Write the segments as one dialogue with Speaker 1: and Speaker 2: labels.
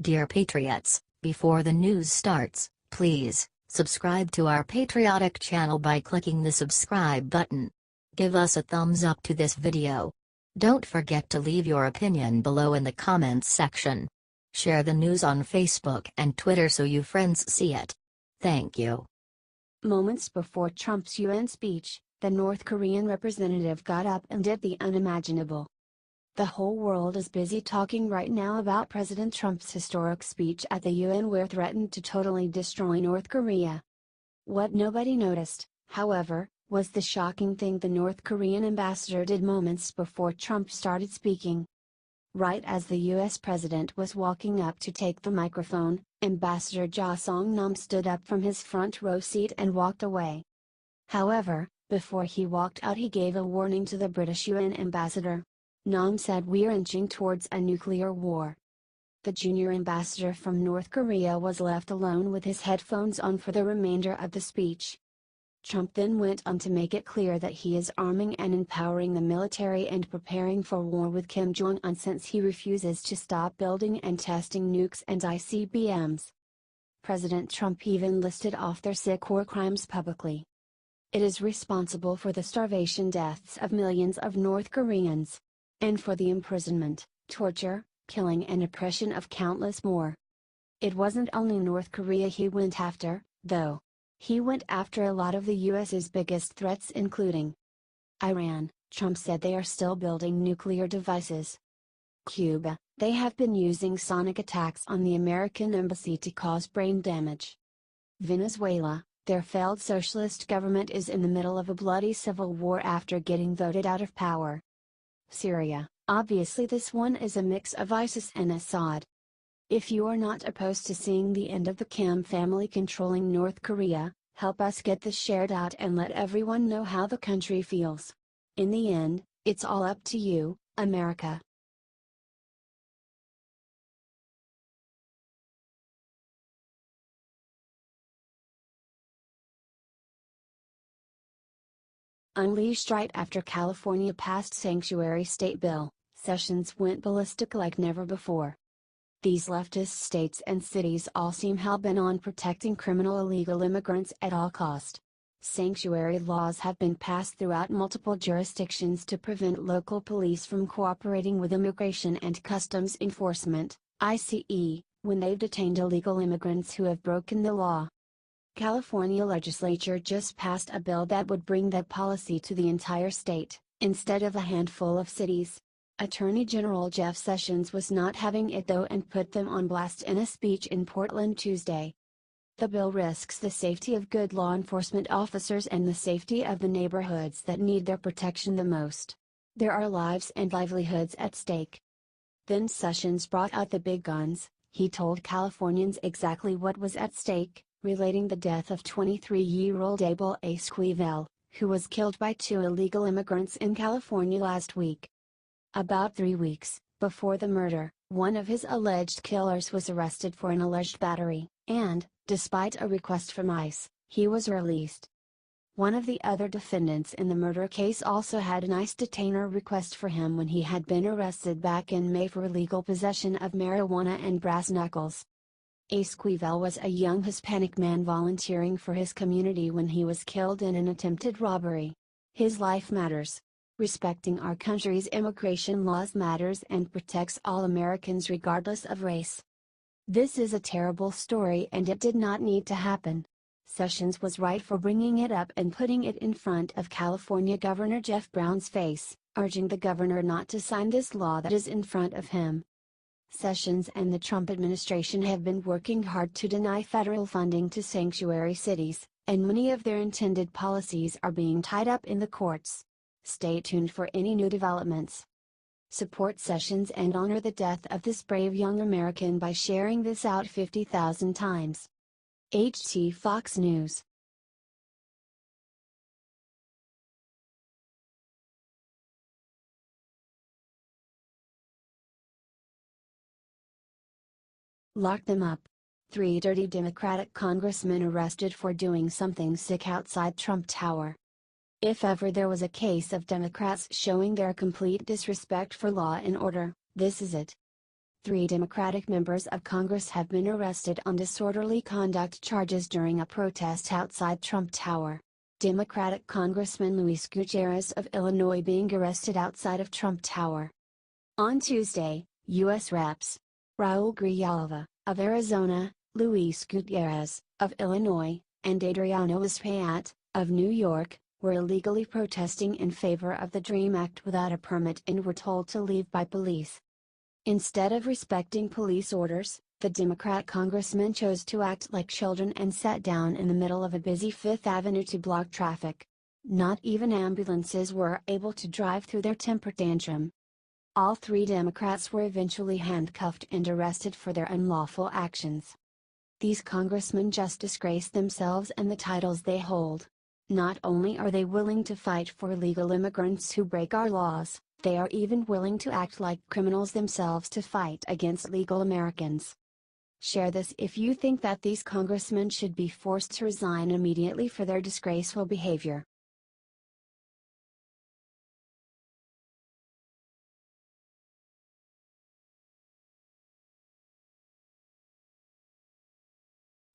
Speaker 1: Dear Patriots, before the news starts, please subscribe to our patriotic channel by clicking the subscribe button. Give us a thumbs up to this video. Don't forget to leave your opinion below in the comments section. Share the news on Facebook and Twitter so your friends see it. Thank you.
Speaker 2: Moments before Trump's UN speech, the North Korean representative got up and did the unimaginable. The whole world is busy talking right now about President Trump's historic speech at the UN where threatened to totally destroy North Korea. What nobody noticed, however, was the shocking thing the North Korean ambassador did moments before Trump started speaking. Right as the US president was walking up to take the microphone, Ambassador Ja Song-nam stood up from his front row seat and walked away. However, before he walked out he gave a warning to the British UN ambassador. Nam said, "We're inching towards a nuclear war." The junior ambassador from North Korea was left alone with his headphones on for the remainder of the speech. Trump then went on to make it clear that he is arming and empowering the military and preparing for war with Kim Jong Un since he refuses to stop building and testing nukes and ICBMs. President Trump even listed off their sick war crimes publicly. It is responsible for the starvation deaths of millions of North Koreans. And for the imprisonment, torture, killing and oppression of countless more. It wasn't only North Korea he went after, though. He went after a lot of the US's biggest threats including Iran. Trump said they are still building nuclear devices. Cuba, they have been using sonic attacks on the American embassy to cause brain damage. Venezuela, their failed socialist government is in the middle of a bloody civil war after getting voted out of power. Syria, obviously this one is a mix of ISIS and Assad. If you are not opposed to seeing the end of the Kim family controlling North Korea, help us get this shared out and let everyone know how the country feels. In the end, it's all up to you, America. Unleashed right after California passed sanctuary state bill, Sessions went ballistic like never before. These leftist states and cities all seem hell-bent on protecting criminal illegal immigrants at all cost. Sanctuary laws have been passed throughout multiple jurisdictions to prevent local police from cooperating with Immigration and Customs Enforcement, ICE, when they've detained illegal immigrants who have broken the law. California legislature just passed a bill that would bring that policy to the entire state, instead of a handful of cities. Attorney General Jeff Sessions was not having it though and put them on blast in a speech in Portland Tuesday. The bill risks the safety of good law enforcement officers and the safety of the neighborhoods that need their protection the most. There are lives and livelihoods at stake. Then Sessions brought out the big guns. He told Californians exactly what was at stake, relating the death of 23-year-old Abel Esquivel, who was killed by 2 illegal immigrants in California last week. About 3 weeks before the murder, one of his alleged killers was arrested for an alleged battery, and, despite a request from ICE, he was released. One of the other defendants in the murder case also had an ICE detainer request for him when he had been arrested back in May for illegal possession of marijuana and brass knuckles. Esquivel was a young Hispanic man volunteering for his community when he was killed in an attempted robbery. His life matters. Respecting our country's immigration laws matters and protects all Americans regardless of race. This is a terrible story and it did not need to happen. Sessions was right for bringing it up and putting it in front of California Governor Jeff Brown's face, urging the governor not to sign this law that is in front of him. Sessions and the Trump administration have been working hard to deny federal funding to sanctuary cities, and many of their intended policies are being tied up in the courts. Stay tuned for any new developments. Support Sessions and honor the death of this brave young American by sharing this out 50,000 times. HT Fox News. Lock them up. 3 dirty Democratic congressmen arrested for doing something sick outside Trump Tower. If ever there was a case of Democrats showing their complete disrespect for law and order, this is it. 3 Democratic members of Congress have been arrested on disorderly conduct charges during a protest outside Trump Tower. Democratic Congressman Luis Gutierrez of Illinois being arrested outside of Trump Tower. On Tuesday, U.S. Reps. Raul Grijalva, of Arizona, Luis Gutierrez, of Illinois, and Adriano Espaillat, of New York, were illegally protesting in favor of the DREAM Act without a permit and were told to leave by police. Instead of respecting police orders, the Democrat congressman chose to act like children and sat down in the middle of a busy Fifth Avenue to block traffic. Not even ambulances were able to drive through their temper tantrum. All 3 Democrats were eventually handcuffed and arrested for their unlawful actions. These congressmen just disgrace themselves and the titles they hold. Not only are they willing to fight for illegal immigrants who break our laws, they are even willing to act like criminals themselves to fight against legal Americans. Share this if you think that these congressmen should be forced to resign immediately for their disgraceful behavior.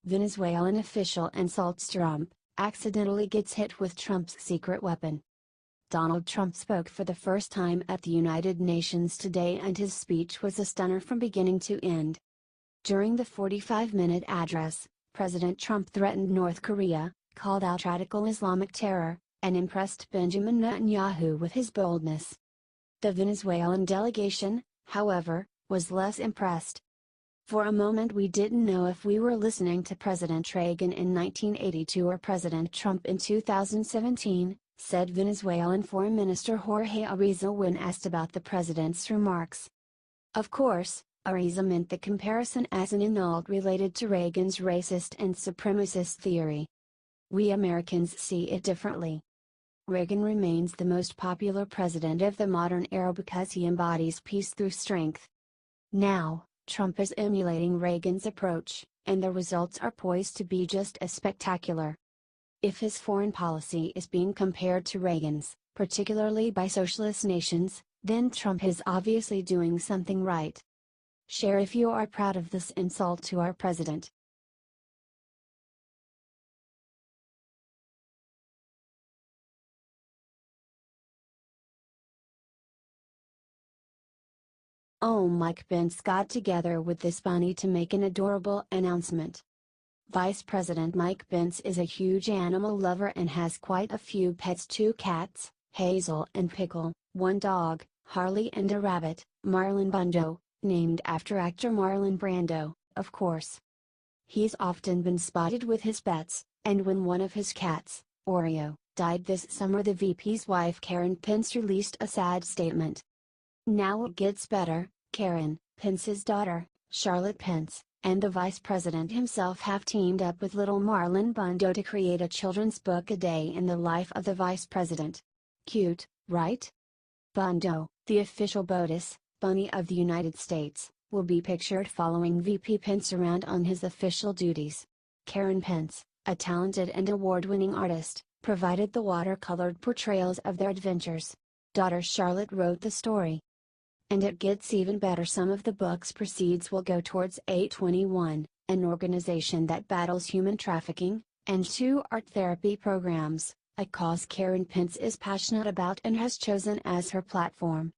Speaker 2: Venezuelan official insults Trump, accidentally gets hit with Trump's secret weapon. Donald Trump spoke for the first time at the United Nations today and his speech was a stunner from beginning to end. During the 45-minute address, President Trump threatened North Korea, called out radical Islamic terror, and impressed Benjamin Netanyahu with his boldness. The Venezuelan delegation, however, was less impressed. For a moment we didn't know if we were listening to President Reagan in 1982 or President Trump in 2017, said Venezuelan Foreign Minister Jorge Arreza when asked about the president's remarks. Of course, Arreza meant the comparison as an insult related to Reagan's racist and supremacist theory. We Americans see it differently. Reagan remains the most popular president of the modern era because he embodies peace through strength. Now, Trump is emulating Reagan's approach, and the results are poised to be just as spectacular. If his foreign policy is being compared to Reagan's, particularly by socialist nations, then Trump is obviously doing something right. Share if you are proud of this insult to our president. Oh, Mike Pence got together with this bunny to make an adorable announcement. Vice President Mike Pence is a huge animal lover and has quite a few pets: 2 cats, Hazel and Pickle, 1 dog, Harley, and a rabbit, Marlon Brando, named after actor Marlon Brando, of course. He's often been spotted with his pets, and when one of his cats, Oreo, died this summer, the VP's wife Karen Pence released a sad statement. Now it gets better. Karen, Pence's daughter, Charlotte Pence, and the vice president himself have teamed up with little Marlon Brando to create a children's book a day in the life of the vice president. Cute, right? Brando, the official Botus bunny of the United States, will be pictured following VP Pence around on his official duties. Karen Pence, a talented and award-winning artist, provided the watercolored portrayals of their adventures. Daughter Charlotte wrote the story. And it gets even better. Some of the book's proceeds will go towards 821, an organization that battles human trafficking, and 2 art therapy programs, a cause Karen Pence is passionate about and has chosen as her platform.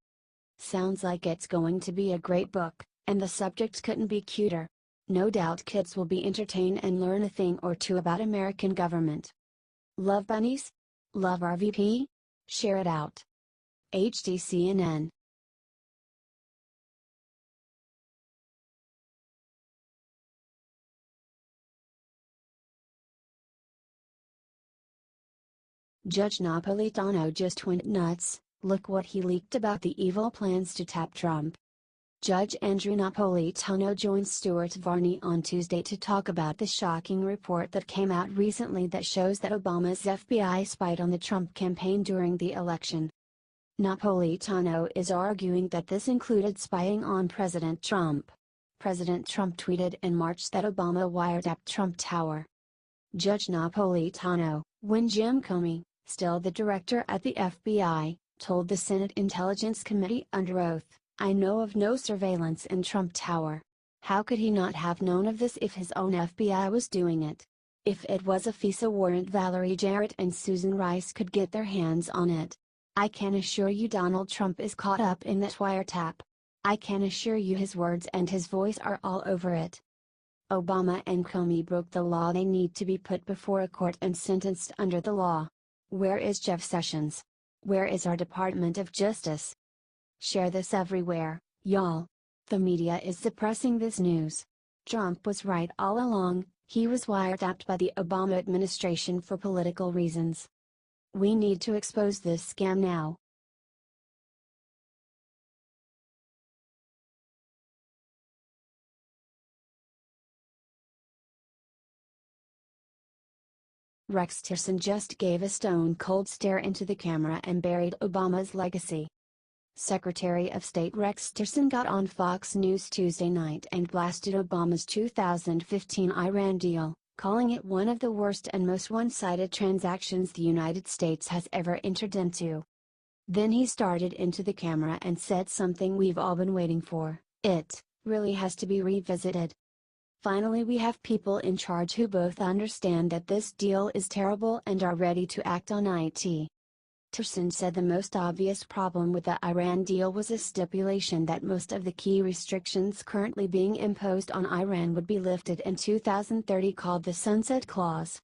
Speaker 2: Sounds like it's going to be a great book, and the subject couldn't be cuter. No doubt kids will be entertained and learn a thing or two about American government. Love bunnies? Love our VP? Share it out. HDCNN. Judge Napolitano just went nuts. Look what he leaked about the evil plans to tap Trump. Judge Andrew Napolitano joined Stuart Varney on Tuesday to talk about the shocking report that came out recently that shows that Obama's FBI spied on the Trump campaign during the election. Napolitano is arguing that this included spying on President Trump. President Trump tweeted in March that Obama wiretapped Trump Tower. Judge Napolitano, when Jim Comey, still the director at the FBI, told the Senate Intelligence Committee under oath, I know of no surveillance in Trump Tower. How could he not have known of this if his own FBI was doing it? If it was a FISA warrant, Valerie Jarrett and Susan Rice could get their hands on it. I can assure you Donald Trump is caught up in that wiretap. I can assure you his words and his voice are all over it. Obama and Comey broke the law. They need to be put before a court and sentenced under the law. Where is Jeff Sessions? Where is our Department of Justice? Share this everywhere, y'all. The media is suppressing this news. Trump was right all along, he was wiretapped by the Obama administration for political reasons. We need to expose this scam now. Rex Tillerson just gave a stone-cold stare into the camera and buried Obama's legacy. Secretary of State Rex Tillerson got on Fox News Tuesday night and blasted Obama's 2015 Iran deal, calling it one of the worst and most one-sided transactions the United States has ever entered into. Then he started into the camera and said something we've all been waiting for: it really has to be revisited. Finally, we have people in charge who both understand that this deal is terrible and are ready to act on it. Tillerson said the most obvious problem with the Iran deal was a stipulation that most of the key restrictions currently being imposed on Iran would be lifted in 2030, called the Sunset Clause.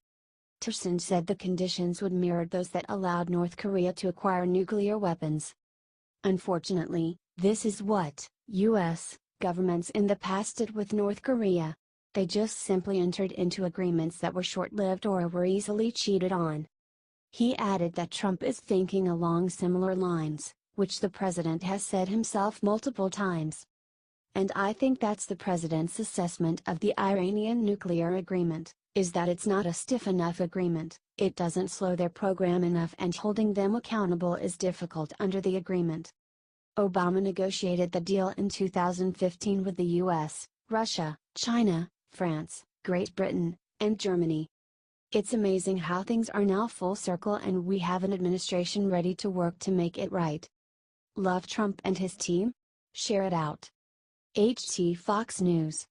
Speaker 2: Tillerson said the conditions would mirror those that allowed North Korea to acquire nuclear weapons. Unfortunately, this is what U.S. governments in the past did with North Korea. They just simply entered into agreements that were short-lived or were easily cheated on. He added that Trump is thinking along similar lines, which the president has said himself multiple times. And I think that's the president's assessment of the Iranian nuclear agreement, is that it's not a stiff enough agreement, it doesn't slow their program enough, and holding them accountable is difficult under the agreement. Obama negotiated the deal in 2015 with the US, Russia, China, France, Great Britain, and Germany. It's amazing how things are now full circle and we have an administration ready to work to make it right. Love Trump and his team? Share it out. HT Fox News.